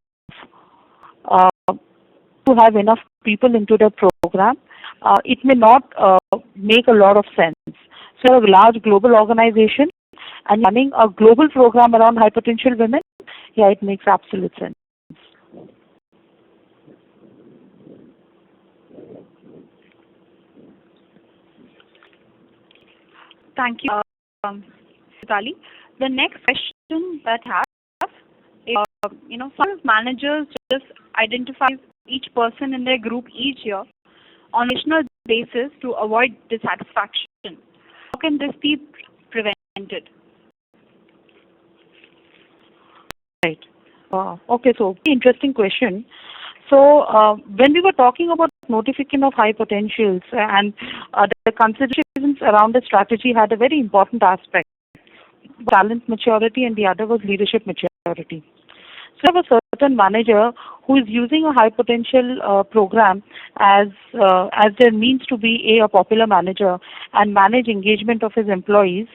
to have enough people into the program, it may not make a lot of sense. So a large global organization and running a global program around high potential women, yeah, it makes absolute sense. Thank you, Vitali. The next question that I have is, some managers just identify each person in their group each year on a national basis to avoid dissatisfaction. How can this be prevented? Right. Okay, so interesting question. So when we were talking about notification of high potentials and the considerations around the strategy had a very important aspect. Talent maturity and the other was leadership maturity. So I have a certain manager who is using a high potential program as their means to be a popular manager and manage engagement of his employees.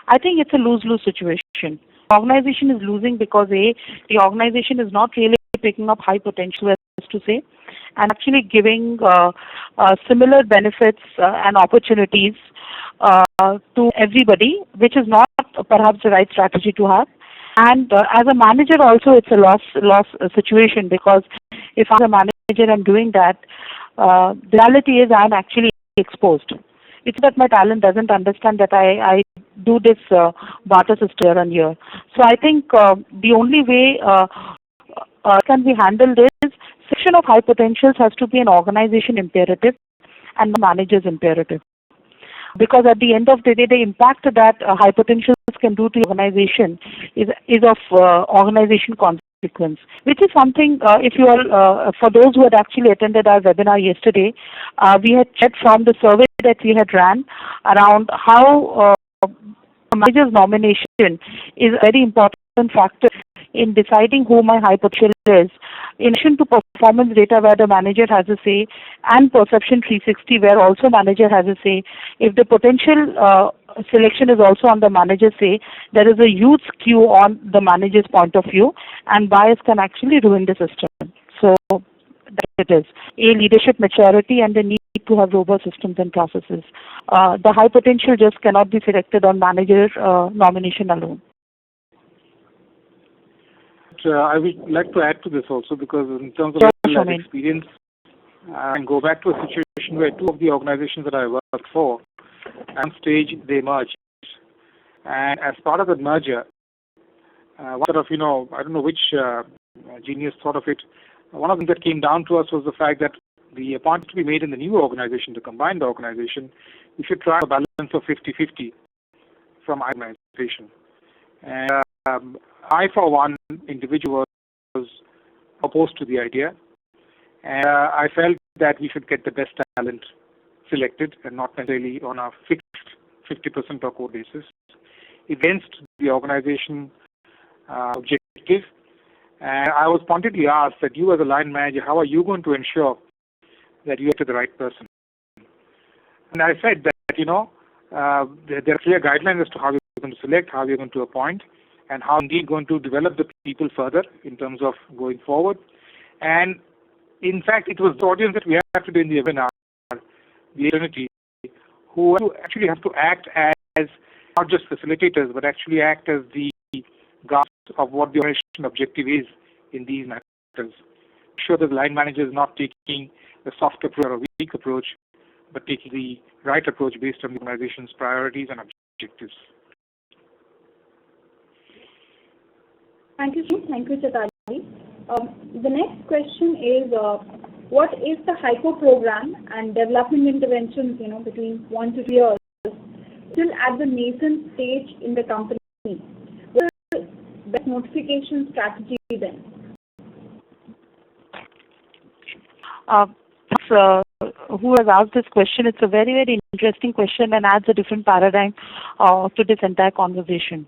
I think it's a lose-lose situation. The organization is losing because the organization is not really picking up high potential, as to say, and actually giving similar benefits and opportunities to everybody, which is not perhaps the right strategy to have. And as a manager also, it's a loss situation, because if I'm a manager and doing that, the reality is I'm actually exposed. It's that my talent doesn't understand that I do this barter system year on year. So I think the only way can be handled is section of high potentials has to be an organization imperative and the manager's imperative. Because at the end of the day, the impact that high potentials can do to the organization is of organization consequence, which is something, if you all, for those who had actually attended our webinar yesterday, we had checked from the survey that we had ran around how a manager's nomination is a very important factor in deciding who my high potential is, in addition to performance data where the manager has a say, and perception 360 where also manager has a say. If the potential selection is also on the manager's say, there is a huge skew on the manager's point of view, and bias can actually ruin the system. So that it is leadership maturity and the need to have robust systems and processes. The high potential just cannot be selected on manager nomination alone. I would like to add to this also, because in terms of real life experience, and go back to a situation where two of the organizations that I worked for, at one stage they merged, and as part of the merger, one sort of, I don't know which genius thought of it. One of them that came down to us was the fact that the appointment to be made in the new organization, the combined organization, we should try a balance of 50-50 from organization. And I, for one individual, was opposed to the idea, and I felt that we should get the best talent selected and not necessarily on a fixed 50% or core basis against the organization objective. And I was pointedly asked that you as a line manager, how are you going to ensure that you get to the right person? I said that, there are clear guidelines as to how you're going to select, how you're going to appoint, and how indeed going to develop the people further in terms of going forward. And in fact, it was the audience that we have today in the webinar, the eternity, who actually have to act as not just facilitators, but actually act as the guards of what the organization objective is in these matters. Sure that the line manager is not taking a soft approach or a weak approach, but taking the right approach based on the organization's priorities and objectives. Thank you, Sri. Thank you, Chetali. The next question is, what is the hypo program and development interventions, between 1 to 2 years, still at the nascent stage in the company? What is the best notification strategy then? Who has asked this question? It's a very, very interesting question and adds a different paradigm to this entire conversation.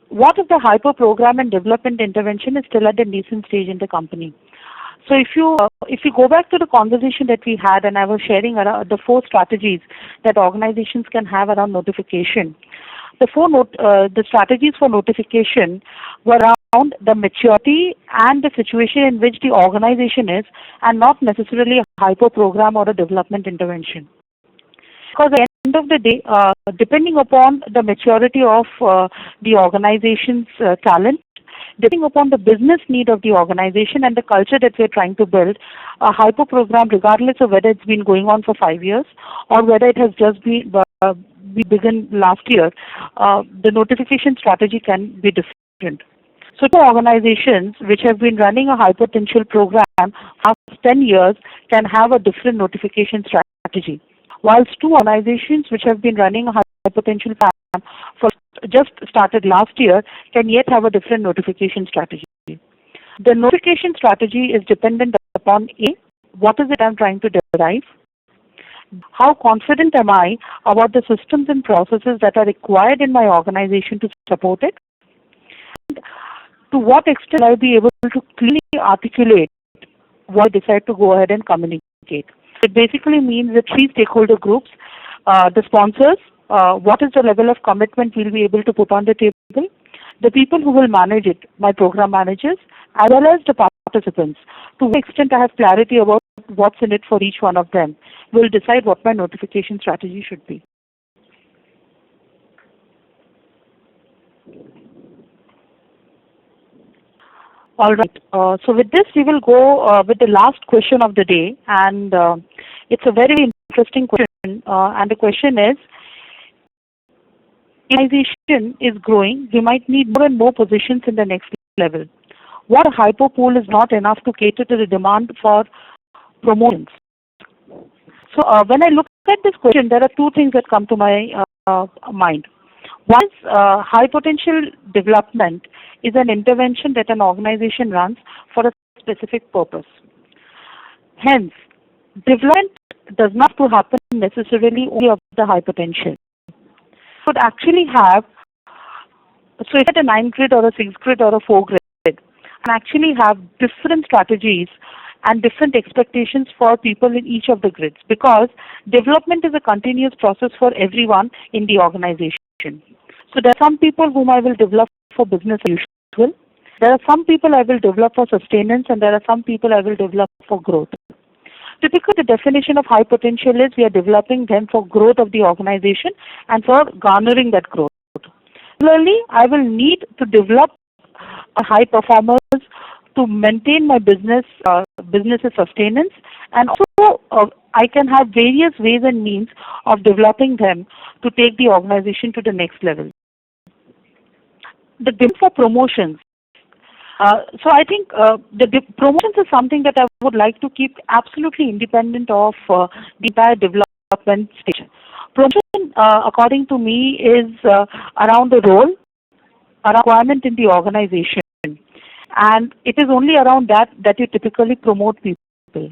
What if the hyper program and development intervention is still at the nascent stage in the company? So if you go back to the conversation that we had, and I was sharing the 4 strategies that organizations can have around notification. The strategies for notification were around the maturity and the situation in which the organization is, and not necessarily a hyper program or a development intervention. Because at the end of the day, depending upon the maturity of the organization's talent, depending upon the business need of the organization and the culture that we're trying to build, a hyper program, regardless of whether it's been going on for 5 years or whether it has just been begun last year, the notification strategy can be different. So 2 organizations which have been running a high potential program after 10 years can have a different notification strategy, whilst 2 organizations which have been running a high potential program for just started last year can yet have a different notification strategy. The notification strategy is dependent upon A, what is it I'm trying to derive? How confident am I about the systems and processes that are required in my organization to support it? And to what extent will I be able to clearly articulate what I decide to go ahead and communicate? It basically means the 3 stakeholder groups, the sponsors, what is the level of commitment we'll be able to put on the table, the people who will manage it, my program managers, as well as the participants. To what extent I have clarity about what's in it for each one of them will decide what my notification strategy should be. All right. So with this, we will go with the last question of the day, and it's a very interesting question. And the question is, organization is growing. We might need more and more positions in the next level. What a hypo pool is not enough to cater to the demand for promotions. So when I look at this question, there are 2 things that come to my mind. One is high potential development is an intervention that an organization runs for a specific purpose. Hence, development does not have to happen necessarily only of the high potential. It would actually have, so if it's a 9 grid or a 6 grid or a 4 grid, and actually have different strategies and different expectations for people in each of the grids, because development is a continuous process for everyone in the organization. So there are some people whom I will develop for business as usual. There are some people I will develop for sustenance, and there are some people I will develop for growth. Typically, the definition of high potential is we are developing them for growth of the organization and for garnering that growth. Similarly, I will need to develop high performers to maintain my business's sustenance, and also I can have various ways and means of developing them to take the organization to the next level. The demand for promotions. So I think the promotions is something that I would like to keep absolutely independent of the entire development stage. Promotion, according to me, is around the role, a requirement in the organization, and it is only around that you typically promote people.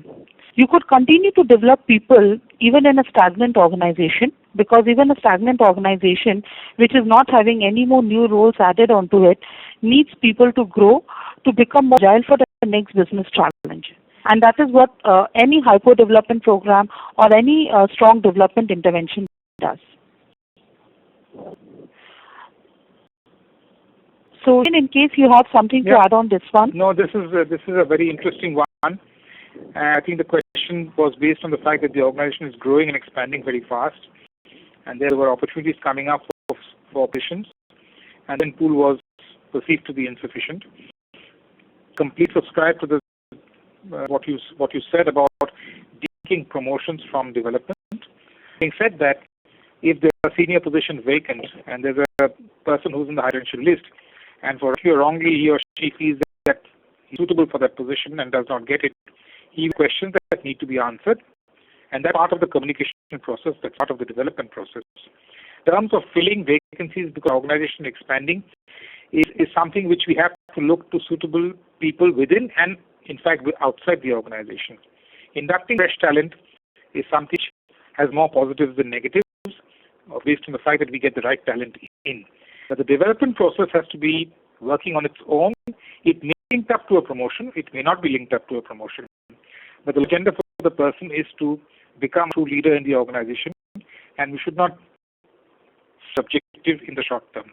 You could continue to develop people even in a stagnant organization, because even a stagnant organization which is not having any more new roles added onto it needs people to grow, to become more agile for the next business challenge. And that is what any hypo development program or any strong development intervention does. So, in case you have something to add on this one. No, this is a very interesting one. And I think the question was based on the fact that the organization is growing and expanding very fast, and there were opportunities coming up for operations, and then pool was perceived to be insufficient. Complete subscribe to the what you said about taking promotions from development. Having said that, if there are senior positions vacant and there's a person who's in the high potential list, and for if wrongly he or she feels that he's suitable for that position and does not get it, he has questions that need to be answered, and that's part of the communication process, that's part of the development process. In terms of filling vacancies because organization expanding is something which we have to look to suitable people within and in fact outside the organization. Inducting fresh talent is something which has more positives than negatives based on the fact that we get the right talent in. But the development process has to be working on its own. It may be linked up to a promotion, it may not be linked up to a promotion. But the agenda for the person is to become a true leader in the organization, and we should not be subjective in the short term.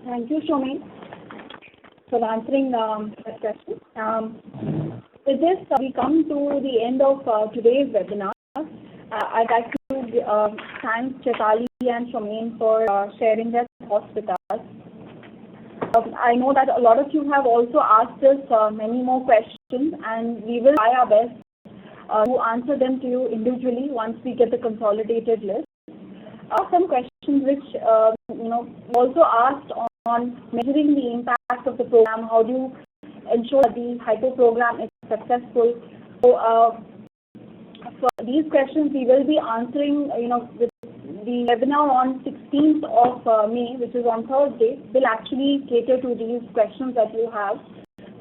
Thank you, Shomin, for answering that question. With this, we come to the end of today's webinar. I'd like to thank Chaitali and Shomin for sharing their thoughts with us. I know that a lot of you have also asked us many more questions, and we will try our best to answer them to you individually once we get the consolidated list. Some questions which also asked on measuring the impact of the program. How do you ensure that the hypo program is successful? So, for these questions, we will be answering, with the webinar on 16th of May, which is on Thursday, will actually cater to these questions that you have.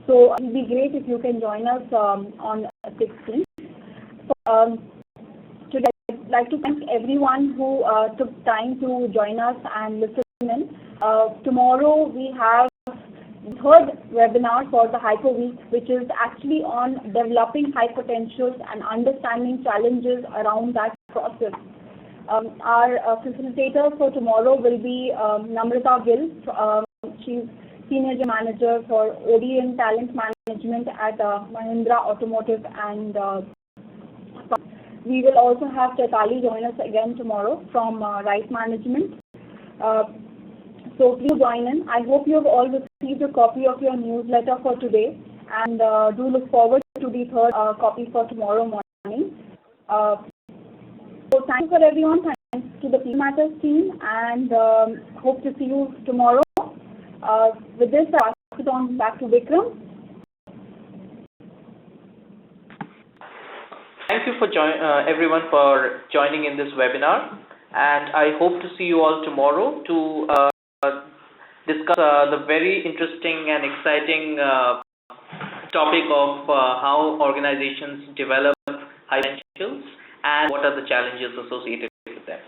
So it will be great if you can join us on 16th. Today, I'd like to thank everyone who took time to join us and listen in. Tomorrow, we have the third webinar for the Hypo Week, which is actually on developing high potentials and understanding challenges around that process. Our facilitator for tomorrow will be Namrata Gill. She's Senior Manager for ODM Talent Management at Mahindra Automotive, and we will also have Chaitali join us again tomorrow from Right Management. So please join in. I hope you have all received a copy of your newsletter for today, and do look forward to the third copy for tomorrow morning. So thanks for everyone. Thanks to the People Matters team, and hope to see you tomorrow. With this, I pass it on back to Vikram. Thank you for everyone for joining in this webinar, and I hope to see you all tomorrow to discuss the very interesting and exciting topic of how organizations develop high potentials and what are the challenges associated with that.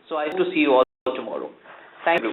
So I hope to see you all tomorrow. Thank you.